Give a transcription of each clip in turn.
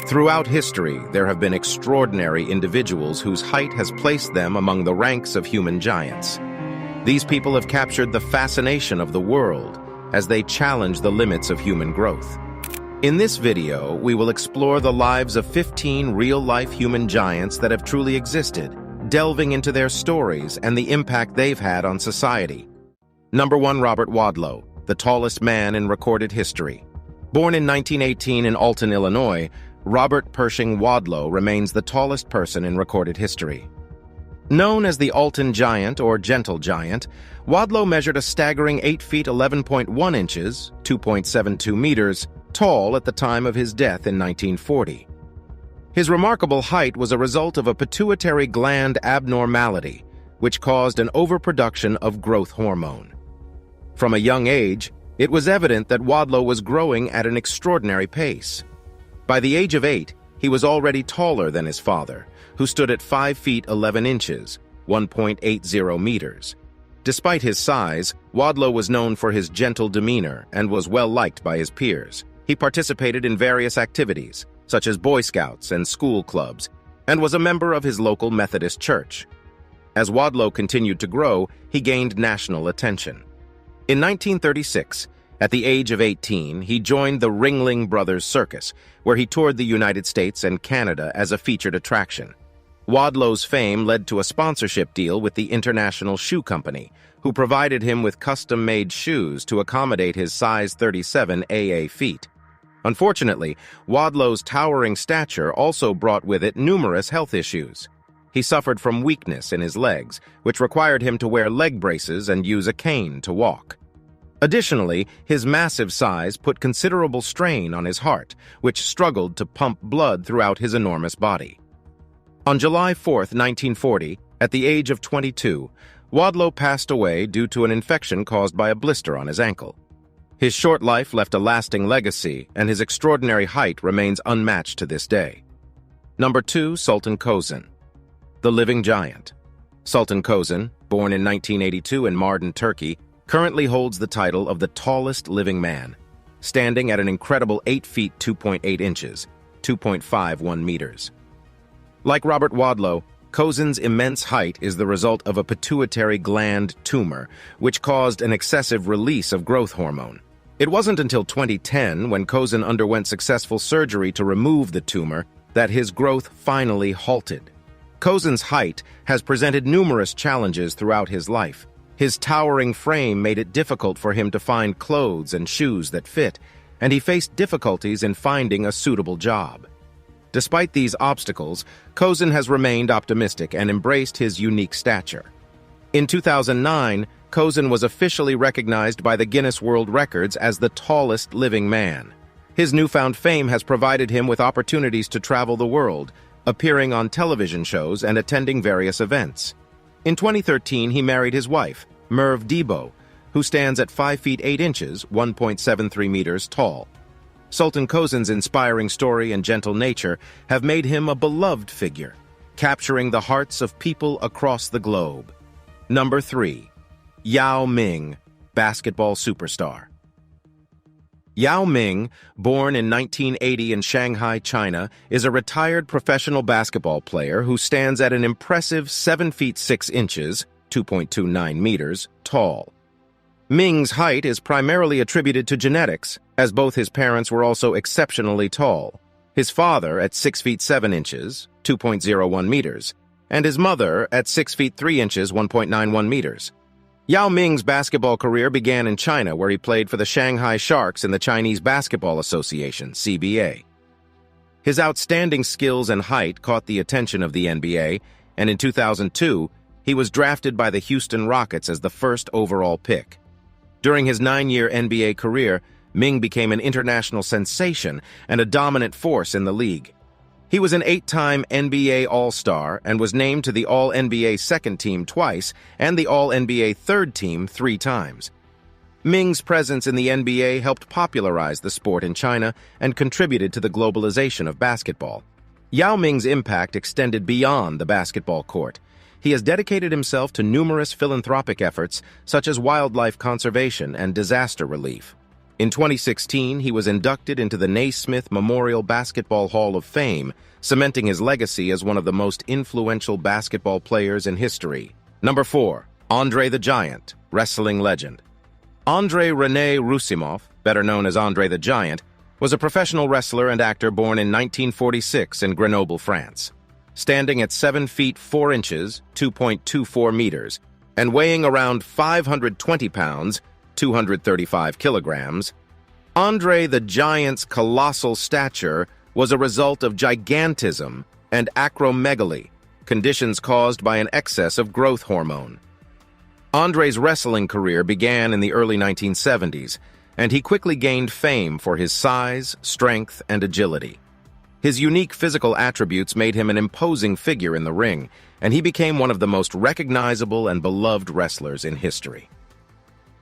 Throughout history, there have been extraordinary individuals whose height has placed them among the ranks of human giants. These people have captured the fascination of the world as they challenge the limits of human growth. In this video, we will explore the lives of 15 real-life human giants that have truly existed, delving into their stories and the impact they've had on society. Number 1. Robert Wadlow, the tallest man in recorded history. Born in 1918 in Alton, Illinois, Robert Pershing Wadlow remains the tallest person in recorded history. Known as the Alton Giant or Gentle Giant, Wadlow measured a staggering 8 feet 11.1 inches, 2.72 meters, tall at the time of his death in 1940. His remarkable height was a result of a pituitary gland abnormality, which caused an overproduction of growth hormone. From a young age, it was evident that Wadlow was growing at an extraordinary pace. By the age of 8, he was already taller than his father, who stood at 5 feet 11 inches, 1.80 meters. Despite his size, Wadlow was known for his gentle demeanor and was well-liked by his peers. He participated in various activities, such as Boy Scouts and school clubs, and was a member of his local Methodist church. As Wadlow continued to grow, he gained national attention. In 1936, at the age of 18, he joined the Ringling Brothers Circus, where he toured the United States and Canada as a featured attraction. Wadlow's fame led to a sponsorship deal with the International Shoe Company, who provided him with custom-made shoes to accommodate his size 37 AA feet. Unfortunately, Wadlow's towering stature also brought with it numerous health issues. He suffered from weakness in his legs, which required him to wear leg braces and use a cane to walk. Additionally, his massive size put considerable strain on his heart, which struggled to pump blood throughout his enormous body. On July 4, 1940, at the age of 22, Wadlow passed away due to an infection caused by a blister on his ankle. His short life left a lasting legacy, and his extraordinary height remains unmatched to this day. Number 2. Sultan Kösen, the living giant. Sultan Kösen, born in 1982 in Mardin, Turkey, currently holds the title of the tallest living man, standing at an incredible 8 feet 2.8 inches, 2.51 meters. Like Robert Wadlow, Kösen's immense height is the result of a pituitary gland tumor, which caused an excessive release of growth hormone. It wasn't until 2010, when Kösen underwent successful surgery to remove the tumor, that his growth finally halted. Kösen's height has presented numerous challenges throughout his life. His towering frame made it difficult for him to find clothes and shoes that fit, and he faced difficulties in finding a suitable job. Despite these obstacles, Kösen has remained optimistic and embraced his unique stature. In 2009, Kösen was officially recognized by the Guinness World Records as the tallest living man. His newfound fame has provided him with opportunities to travel the world, appearing on television shows and attending various events. In 2013, he married his wife, Merv Debo, who stands at 5 feet 8 inches, 1.73 meters tall. Sultan Kösen's inspiring story and gentle nature have made him a beloved figure, capturing the hearts of people across the globe. Number 3. Yao Ming, basketball superstar. Yao Ming, born in 1980 in Shanghai, China, is a retired professional basketball player who stands at an impressive 7 feet 6 inches, 2.29 meters, tall. Ming's height is primarily attributed to genetics, as both his parents were also exceptionally tall. His father at 6 feet 7 inches, 2.01 meters, and his mother at 6 feet 3 inches, 1.91 meters. Yao Ming's basketball career began in China, where he played for the Shanghai Sharks in the Chinese Basketball Association, CBA. His outstanding skills and height caught the attention of the NBA, and in 2002, he was drafted by the Houston Rockets as the first overall pick. During his 9-year NBA career, Ming became an international sensation and a dominant force in the league. He was an 8-time NBA All-Star and was named to the All-NBA Second Team twice and the All-NBA Third Team 3 times. Ming's presence in the NBA helped popularize the sport in China and contributed to the globalization of basketball. Yao Ming's impact extended beyond the basketball court. He has dedicated himself to numerous philanthropic efforts, such as wildlife conservation and disaster relief. In 2016, he was inducted into the Naismith Memorial Basketball Hall of Fame, cementing his legacy as one of the most influential basketball players in history. Number 4. Andre the Giant, wrestling legend. Andre René Roussimoff, better known as Andre the Giant, was a professional wrestler and actor born in 1946 in Grenoble, France. Standing at 7 feet 4 inches, 2.24 meters, and weighing around 520 pounds, 235 kilograms, Andre the Giant's colossal stature was a result of gigantism and acromegaly, conditions caused by an excess of growth hormone. Andre's wrestling career began in the early 1970s, and he quickly gained fame for his size, strength, and agility. His unique physical attributes made him an imposing figure in the ring, and he became one of the most recognizable and beloved wrestlers in history.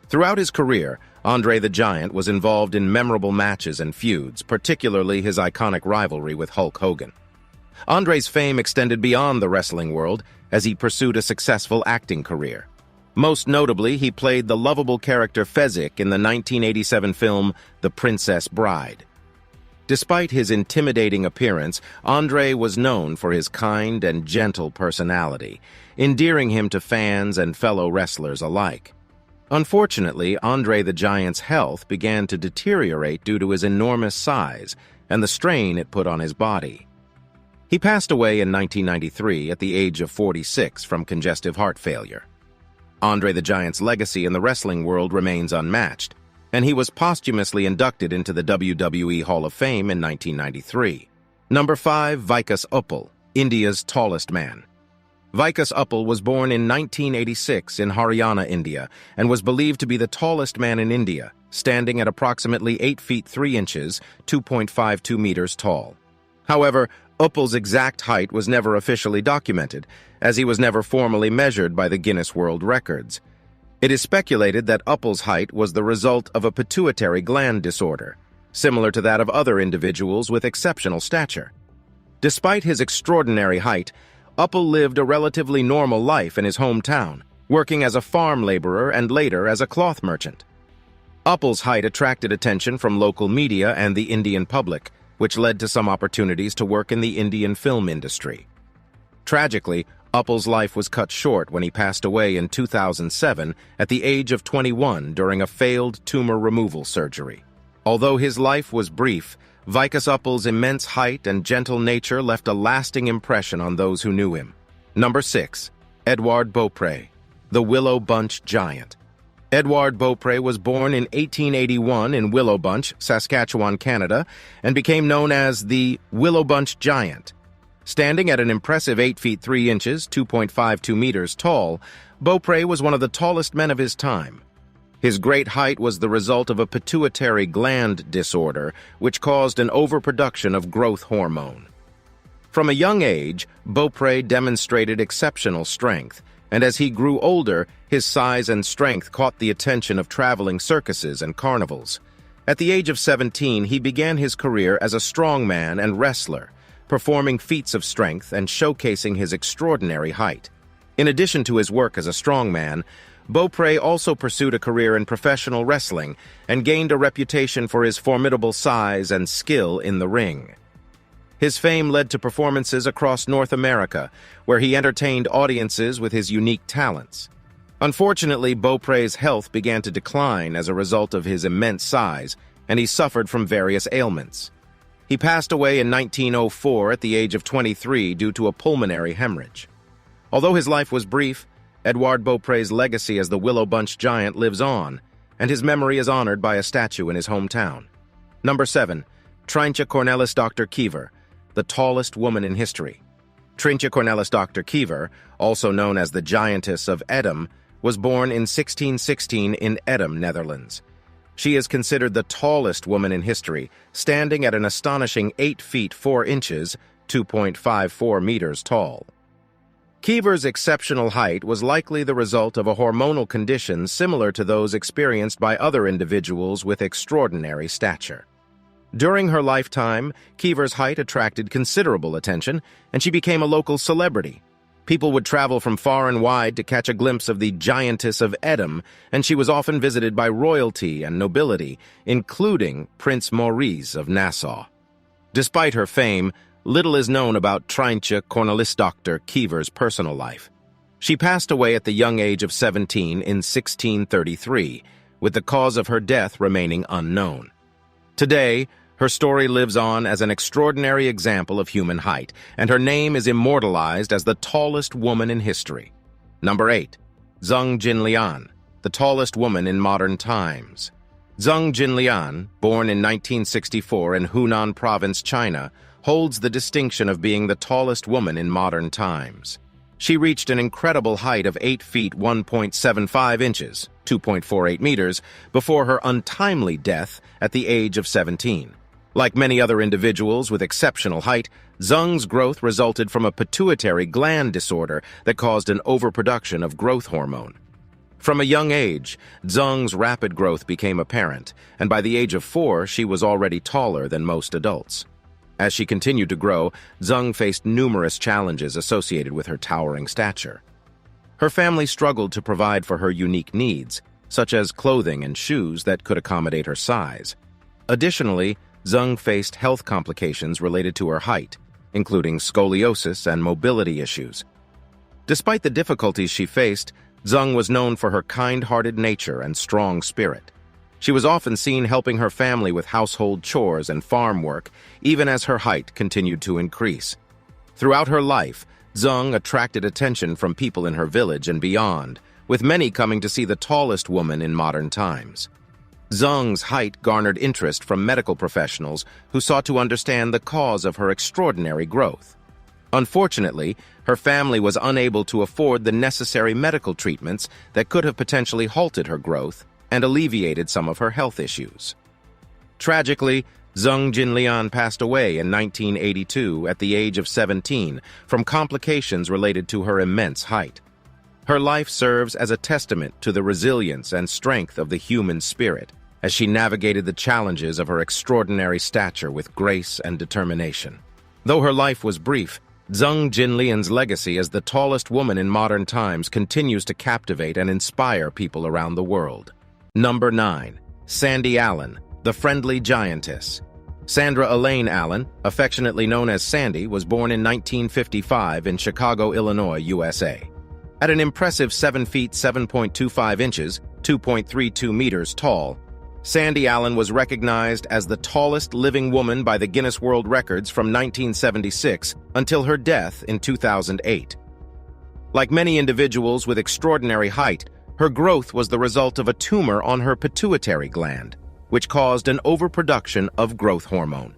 Throughout his career, Andre the Giant was involved in memorable matches and feuds, particularly his iconic rivalry with Hulk Hogan. Andre's fame extended beyond the wrestling world as he pursued a successful acting career. Most notably, he played the lovable character Fezzik in the 1987 film The Princess Bride. Despite his intimidating appearance, Andre was known for his kind and gentle personality, endearing him to fans and fellow wrestlers alike. Unfortunately, Andre the Giant's health began to deteriorate due to his enormous size and the strain it put on his body. He passed away in 1993 at the age of 46 from congestive heart failure. Andre the Giant's legacy in the wrestling world remains unmatched, and he was posthumously inducted into the WWE Hall of Fame in 1993. Number 5. Vikas Uppal, India's tallest man. Vikas Uppal was born in 1986 in Haryana, India, and was believed to be the tallest man in India, standing at approximately 8 feet 3 inches, 2.52 meters tall. However, Uppal's exact height was never officially documented, as he was never formally measured by the Guinness World Records. It is speculated that Uppal's height was the result of a pituitary gland disorder, similar to that of other individuals with exceptional stature. Despite his extraordinary height, Uppal lived a relatively normal life in his hometown, working as a farm laborer and later as a cloth merchant. Uppal's height attracted attention from local media and the Indian public, which led to some opportunities to work in the Indian film industry. Tragically, Uppal's life was cut short when he passed away in 2007 at the age of 21 during a failed tumor removal surgery. Although his life was brief, Vikas Uppal's immense height and gentle nature left a lasting impression on those who knew him. Number 6. Edouard Beaupré, the Willow Bunch Giant. Edouard Beaupré was born in 1881 in Willow Bunch, Saskatchewan, Canada, and became known as the Willow Bunch Giant. Standing at an impressive 8 feet 3 inches, 2.52 meters tall, Beaupré was one of the tallest men of his time. His great height was the result of a pituitary gland disorder, which caused an overproduction of growth hormone. From a young age, Beaupré demonstrated exceptional strength, and as he grew older, his size and strength caught the attention of traveling circuses and carnivals. At the age of 17, he began his career as a strongman and wrestler, performing feats of strength and showcasing his extraordinary height. In addition to his work as a strongman, Beaupré also pursued a career in professional wrestling and gained a reputation for his formidable size and skill in the ring. His fame led to performances across North America, where he entertained audiences with his unique talents. Unfortunately, Beaupré's health began to decline as a result of his immense size, and he suffered from various ailments. He passed away in 1904 at the age of 23 due to a pulmonary hemorrhage. Although his life was brief, Edouard Beaupré's legacy as the Willow Bunch Giant lives on, and his memory is honored by a statue in his hometown. Number 7. Treintje Cornelis Dr. Kiever, the tallest woman in history. Treintje Cornelis Dr. Kiever, also known as the Giantess of Edam, was born in 1616 in Edam, Netherlands. She is considered the tallest woman in history, standing at an astonishing 8 feet 4 inches, 2.54 meters tall. Kiever's exceptional height was likely the result of a hormonal condition similar to those experienced by other individuals with extraordinary stature. During her lifetime, Kiever's height attracted considerable attention, and she became a local celebrity. People would travel from far and wide to catch a glimpse of the giantess of Edom, and she was often visited by royalty and nobility, including Prince Maurice of Nassau. Despite her fame, little is known about Treintje Cornelisdochter Kiever's personal life. She passed away at the young age of 17 in 1633, with the cause of her death remaining unknown. Today, her story lives on as an extraordinary example of human height, and her name is immortalized as the tallest woman in history. Number 8. Zheng Jinlian, the tallest woman in modern times. Zheng Jinlian, born in 1964 in Hunan Province, China, holds the distinction of being the tallest woman in modern times. She reached an incredible height of 8 feet 1.75 inches, 2.48 meters, before her untimely death at the age of 17. Like many other individuals with exceptional height, Zheng's growth resulted from a pituitary gland disorder that caused an overproduction of growth hormone. From a young age, Zheng's rapid growth became apparent, and by the age of 4, she was already taller than most adults. As she continued to grow, Zheng faced numerous challenges associated with her towering stature. Her family struggled to provide for her unique needs, such as clothing and shoes that could accommodate her size. Additionally, Zheng faced health complications related to her height, including scoliosis and mobility issues. Despite the difficulties she faced, Zheng was known for her kind-hearted nature and strong spirit. She was often seen helping her family with household chores and farm work, even as her height continued to increase. Throughout her life, Zheng attracted attention from people in her village and beyond, with many coming to see the tallest woman in modern times. Zheng's height garnered interest from medical professionals who sought to understand the cause of her extraordinary growth. Unfortunately, her family was unable to afford the necessary medical treatments that could have potentially halted her growth and alleviated some of her health issues. Tragically, Zheng Jinlian passed away in 1982 at the age of 17 from complications related to her immense height. Her life serves as a testament to the resilience and strength of the human spirit, as she navigated the challenges of her extraordinary stature with grace and determination. Though her life was brief, Zheng Jinlian's legacy as the tallest woman in modern times continues to captivate and inspire people around the world. Number 9. Sandy Allen, the friendly giantess. Sandra Elaine Allen, affectionately known as Sandy, was born in 1955 in Chicago, Illinois, USA. At an impressive 7 feet 7.25 inches, 2.32 meters tall, Sandy Allen was recognized as the tallest living woman by the Guinness World Records from 1976 until her death in 2008. Like many individuals with extraordinary height, her growth was the result of a tumor on her pituitary gland, which caused an overproduction of growth hormone.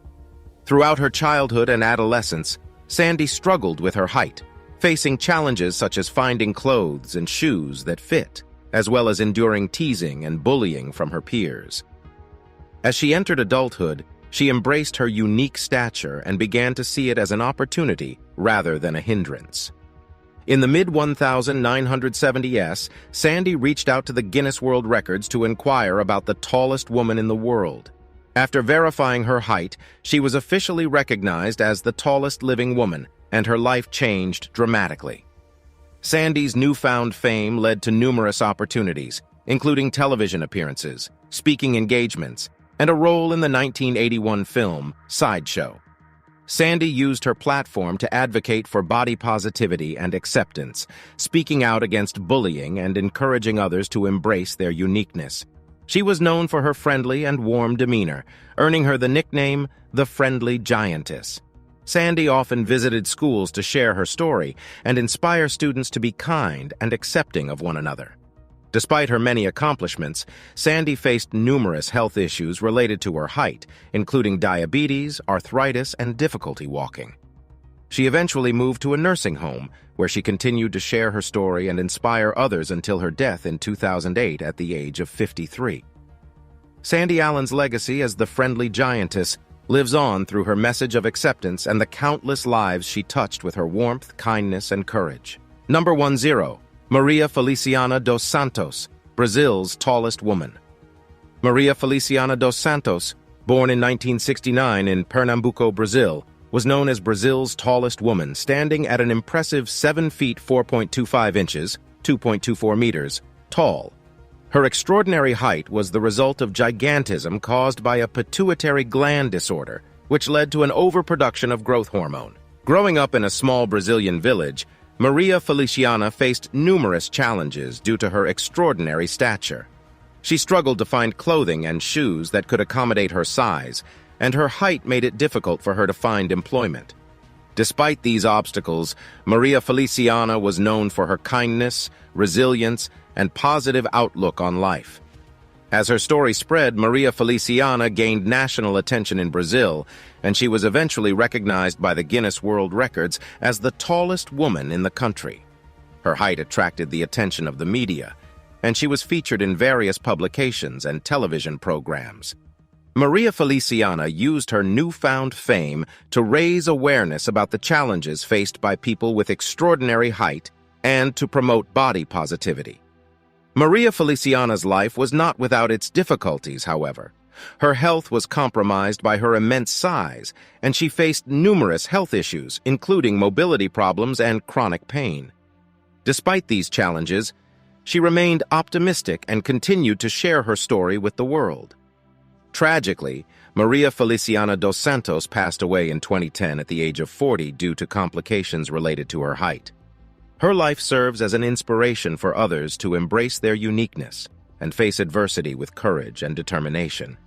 Throughout her childhood and adolescence, Sandy struggled with her height, facing challenges such as finding clothes and shoes that fit, as well as enduring teasing and bullying from her peers. As she entered adulthood, she embraced her unique stature and began to see it as an opportunity rather than a hindrance. In the mid-1970s, Sandy reached out to the Guinness World Records to inquire about the tallest woman in the world. After verifying her height, she was officially recognized as the tallest living woman, and her life changed dramatically. Sandy's newfound fame led to numerous opportunities, including television appearances, speaking engagements, and a role in the 1981 film Sideshow. Sandy used her platform to advocate for body positivity and acceptance, speaking out against bullying and encouraging others to embrace their uniqueness. She was known for her friendly and warm demeanor, earning her the nickname the Friendly Giantess. Sandy often visited schools to share her story and inspire students to be kind and accepting of one another. Despite her many accomplishments, Sandy faced numerous health issues related to her height, including diabetes, arthritis, and difficulty walking. She eventually moved to a nursing home, where she continued to share her story and inspire others until her death in 2008 at the age of 53. Sandy Allen's legacy as the Friendly Giantess lives on through her message of acceptance and the countless lives she touched with her warmth, kindness, and courage. Number 10. Maria Feliciana dos Santos, Brazil's tallest woman. Maria Feliciana dos Santos, born in 1969 in Pernambuco, Brazil, was known as Brazil's tallest woman, standing at an impressive 7 feet 4.25 inches, 2.24 meters, tall. Her extraordinary height was the result of gigantism caused by a pituitary gland disorder, which led to an overproduction of growth hormone. Growing up in a small Brazilian village, Maria Feliciana faced numerous challenges due to her extraordinary stature. She struggled to find clothing and shoes that could accommodate her size, and her height made it difficult for her to find employment. Despite these obstacles, Maria Feliciana was known for her kindness, resilience, and positive outlook on life. As her story spread, Maria Feliciana gained national attention in Brazil, and she was eventually recognized by the Guinness World Records as the tallest woman in the country. Her height attracted the attention of the media, and she was featured in various publications and television programs. Maria Feliciana used her newfound fame to raise awareness about the challenges faced by people with extraordinary height and to promote body positivity. Maria Feliciana's life was not without its difficulties, however. Her health was compromised by her immense size, and she faced numerous health issues, including mobility problems and chronic pain. Despite these challenges, she remained optimistic and continued to share her story with the world. Tragically, Maria Feliciana dos Santos passed away in 2010 at the age of 40 due to complications related to her height. Her life serves as an inspiration for others to embrace their uniqueness and face adversity with courage and determination.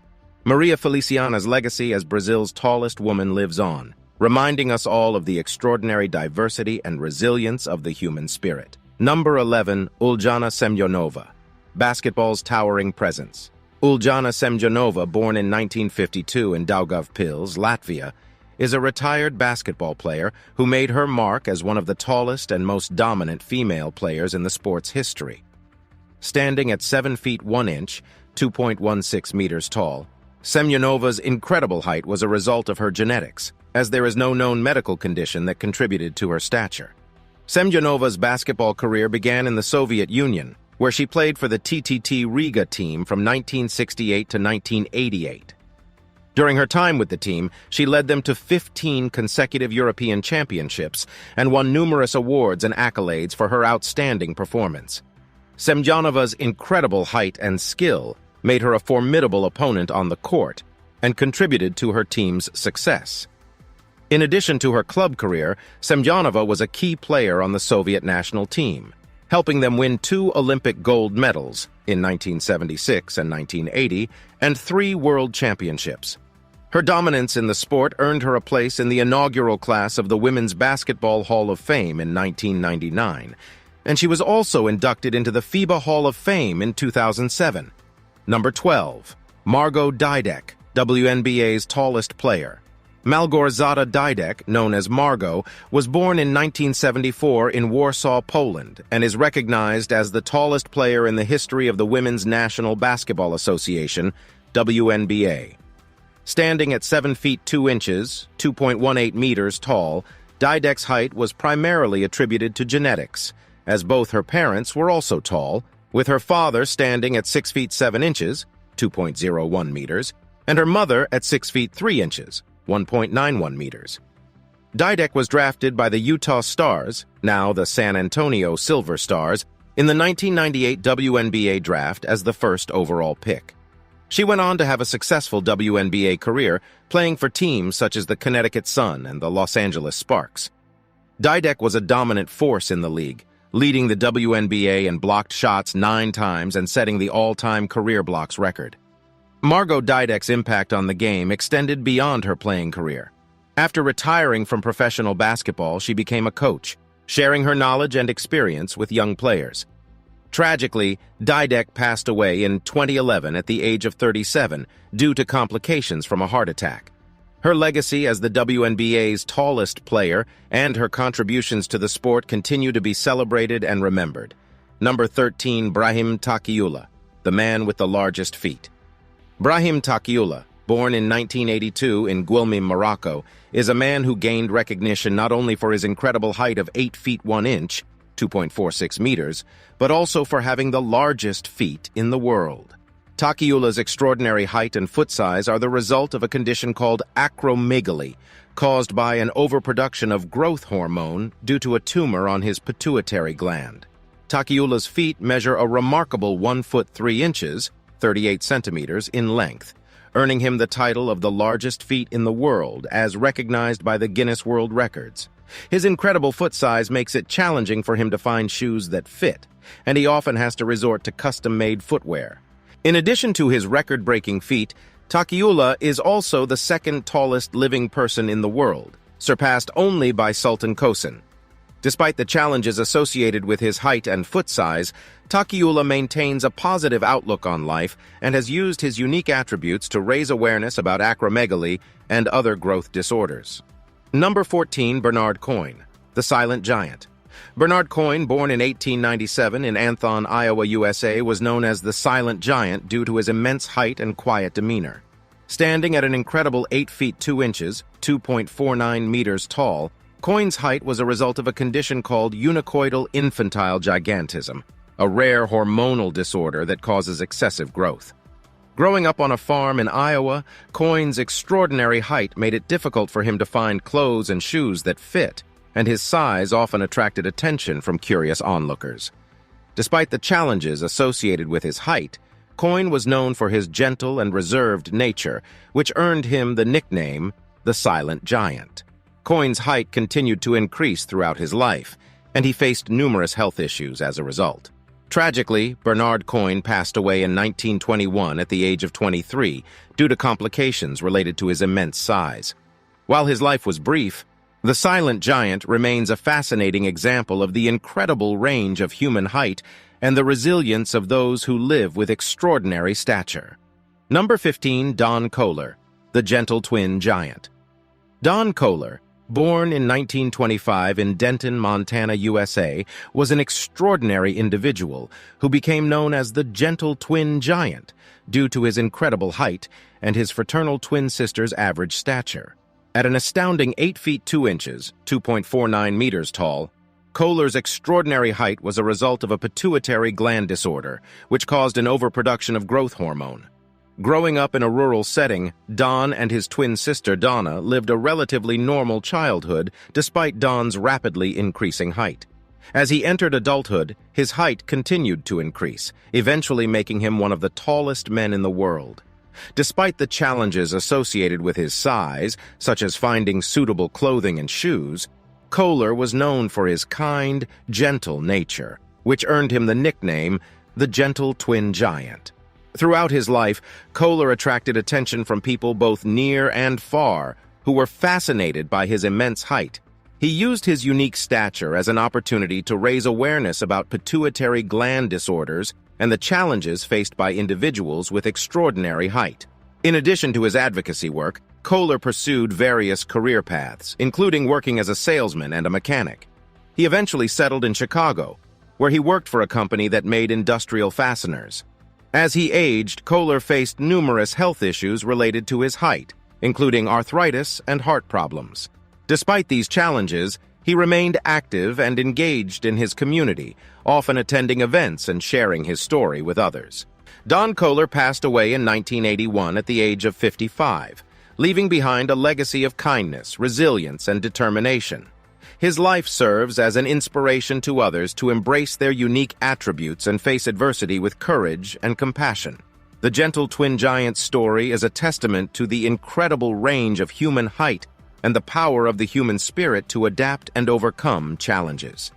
Maria Feliciana's legacy as Brazil's tallest woman lives on, reminding us all of the extraordinary diversity and resilience of the human spirit. Number 11, Uljana Semjonova, basketball's towering presence. Uljana Semjonova, born in 1952 in Daugavpils, Latvia, is a retired basketball player who made her mark as one of the tallest and most dominant female players in the sport's history. Standing at 7 feet 1 inch, 2.16 meters tall, Semjonova's incredible height was a result of her genetics, as there is no known medical condition that contributed to her stature. Semjonova's basketball career began in the Soviet Union, where she played for the TTT Riga team from 1968 to 1988. During her time with the team, she led them to 15 consecutive European championships and won numerous awards and accolades for her outstanding performance. Semjonova's incredible height and skill made her a formidable opponent on the court and contributed to her team's success. In addition to her club career, Semjonova was a key player on the Soviet national team, helping them win 2 Olympic gold medals in 1976 and 1980 and 3 world championships. Her dominance in the sport earned her a place in the inaugural class of the Women's Basketball Hall of Fame in 1999, and she was also inducted into the FIBA Hall of Fame in 2007. Number 12, Margot Didek, WNBA's tallest player. Malgorzata Didek, known as Margot, was born in 1974 in Warsaw, Poland, and is recognized as the tallest player in the history of the Women's National Basketball Association, WNBA. Standing at 7 feet 2 inches, 2.18 meters tall, Didek's height was primarily attributed to genetics, as both her parents were also tall, with her father standing at 6 feet 7 inches, 2.01 meters, and her mother at 6 feet 3 inches, 1.91 meters. Didek was drafted by the Utah Stars, now the San Antonio Silver Stars, in the 1998 WNBA draft as the first overall pick. She went on to have a successful WNBA career, playing for teams such as the Connecticut Sun and the Los Angeles Sparks. Didek was a dominant force in the league, leading the WNBA in blocked shots 9 times and setting the all-time career blocks record. Margot Didek's impact on the game extended beyond her playing career. After retiring from professional basketball, she became a coach, sharing her knowledge and experience with young players. Tragically, Didek passed away in 2011 at the age of 37 due to complications from a heart attack. Her legacy as the WNBA's tallest player and her contributions to the sport continue to be celebrated and remembered. Number 13, Brahim Taqiullah, the man with the largest feet. Brahim Taqiullah, born in 1982 in Guilmim, Morocco, is a man who gained recognition not only for his incredible height of 8 feet 1 inch, 2.46 meters, but also for having the largest feet in the world. Takiula's extraordinary height and foot size are the result of a condition called acromegaly, caused by an overproduction of growth hormone due to a tumor on his pituitary gland. Takiula's feet measure a remarkable 1 foot 3 inches, 38 centimeters, in length, earning him the title of the largest feet in the world as recognized by the Guinness World Records. His incredible foot size makes it challenging for him to find shoes that fit, and he often has to resort to custom-made footwear. In addition to his record-breaking feet, Takiula is also the second tallest living person in the world, surpassed only by Sultan Kosin. Despite the challenges associated with his height and foot size, Takiula maintains a positive outlook on life and has used his unique attributes to raise awareness about acromegaly and other growth disorders. Number 14. Bernard Coyne, the silent giant. Bernard Coyne, born in 1897 in Anthon, Iowa, USA, was known as the Silent Giant due to his immense height and quiet demeanor. Standing at an incredible 8 feet 2 inches, 2.49 meters tall, Coyne's height was a result of a condition called unicoidal infantile gigantism, a rare hormonal disorder that causes excessive growth. Growing up on a farm in Iowa, Coyne's extraordinary height made it difficult for him to find clothes and shoes that fit, and his size often attracted attention from curious onlookers. Despite the challenges associated with his height, Coyne was known for his gentle and reserved nature, which earned him the nickname the Silent Giant. Coyne's height continued to increase throughout his life, and he faced numerous health issues as a result. Tragically, Bernard Coyne passed away in 1921 at the age of 23 due to complications related to his immense size. While his life was brief, the Silent Giant remains a fascinating example of the incredible range of human height and the resilience of those who live with extraordinary stature. Number 15. Don Kohler, the gentle twin giant. Don Kohler, born in 1925 in Denton, Montana, USA, was an extraordinary individual who became known as the gentle twin giant due to his incredible height and his fraternal twin sister's average stature. At an astounding 8 feet 2 inches, 2.49 meters tall, Kohler's extraordinary height was a result of a pituitary gland disorder, which caused an overproduction of growth hormone. Growing up in a rural setting, Don and his twin sister Donna lived a relatively normal childhood despite Don's rapidly increasing height. As he entered adulthood, his height continued to increase, eventually making him one of the tallest men in the world. Despite the challenges associated with his size, such as finding suitable clothing and shoes, Kohler was known for his kind, gentle nature, which earned him the nickname the Gentle Twin Giant. Throughout his life, Kohler attracted attention from people both near and far who were fascinated by his immense height. He used his unique stature as an opportunity to raise awareness about pituitary gland disorders and the challenges faced by individuals with extraordinary height. In addition to his advocacy work, Kohler pursued various career paths, including working as a salesman and a mechanic. He eventually settled in Chicago, where he worked for a company that made industrial fasteners. As he aged, Kohler faced numerous health issues related to his height, including arthritis and heart problems. Despite these challenges, he remained active and engaged in his community, often attending events and sharing his story with others. Don Kohler passed away in 1981 at the age of 55, leaving behind a legacy of kindness, resilience, and determination. His life serves as an inspiration to others to embrace their unique attributes and face adversity with courage and compassion. The Gentle Twin Giant's story is a testament to the incredible range of human height and the power of the human spirit to adapt and overcome challenges.